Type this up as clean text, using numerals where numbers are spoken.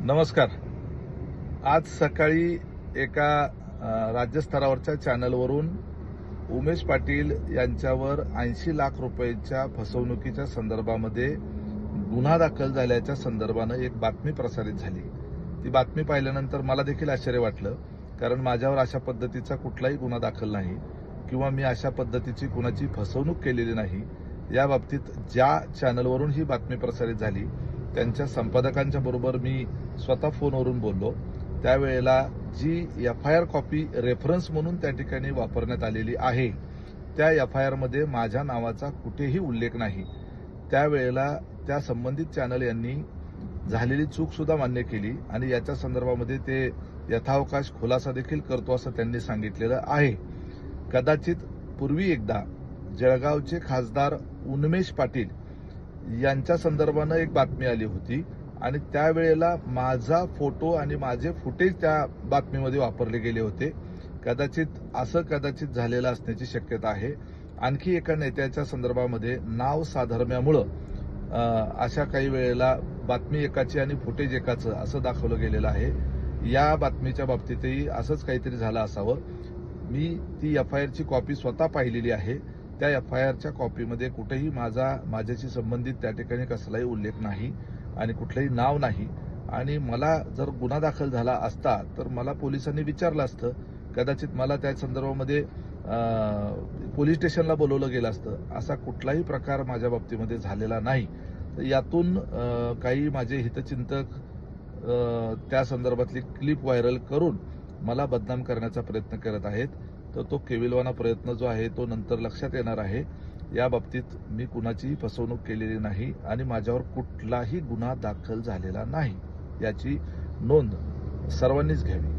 नमस्कार. आज सकाळी एका राज्यस्तरावरच्या चॅनलवरून उमेश पाटील यांच्यावर 80 लाख रुपयांच्या फसवणुकीच्या संदर्भामध्ये गुन्हा दाखल झाल्याच्या संदर्भानं एक बातमी प्रसारित झाली. ती बातमी पाहिल्यानंतर मला देखील आश्चर्य वाटलं, कारण माझ्यावर अशा पद्धतीचा कुठलाही गुन्हा दाखल नाही किंवा मी अशा पद्धतीची कुणाची फसवणूक केलेली नाही. या बाबतीत ज्या चॅनलवरून ही बातमी प्रसारित झाली त्यांच्या संपादकांच्या बरोबर मी स्वतः फोनवरून बोललो. त्यावेळेला जी FIR कॉपी रेफरन्स म्हणून त्या ठिकाणी वापरण्यात आलेली आहे, त्या FIR मध्ये माझ्या नावाचा कुठेही उल्लेख नाही. त्यावेळेला त्या संबंधित चॅनल यांनी झालेली चूक सुद्धा मान्य केली आणि याच्या संदर्भामध्ये ते यथावकाश खुलासा देखील करतो असं त्यांनी सांगितलेलं आहे. कदाचित पूर्वी एकदा जळगावचे खासदार उन्मेष पाटील यांच्या संदर्भानं एक बातमी आली होती आणि त्यावेळेला माझा फोटो आणि माझे फुटेज त्या बातमीमध्ये वापरले गेले होते. कदाचित झालेलं असण्याची शक्यता आहे. आणखी एका नेत्याच्या संदर्भामध्ये नाव साधर्म्यामुळं अशा काही वेळेला बातमी एकाची आणि फुटेज एकाचं असं दाखवलं गेलेलं आहे. या बातमीच्या बाबतीतही असंच काहीतरी झालं असावं. मी ती FIRची कॉपी स्वतः पाहिलेली आहे. त्या FIRच्या कॉपीमध्ये कुठेही माझ्याशी संबंधित त्या ठिकाणी कसलाही उल्लेख नाही आणि कुठलंही नाव नाही. आणि मला जर गुन्हा दाखल झाला असता तर मला पोलिसांनी विचारलं असतं. कदाचित मला त्या संदर्भामध्ये पोलीस स्टेशनला बोलवलं गेलं असतं. असा कुठलाही प्रकार माझ्या बाबतीमध्ये झालेला नाही. तर यातून काही माझे हितचिंतक त्या संदर्भातली क्लिप व्हायरल करून मला बदनाम करण्याचा प्रयत्न करत आहेत. तर तो केविलवाना प्रयत्न जो आहे तो नंतर लक्षात येणार आहे. या बाबतीत मी कुणाचीही फसवणूक केलेली नाही आणि माझ्यावर कुठलाही गुन्हा दाखल झालेला नाही. याची नोंद सर्वांनीच घ्यावी.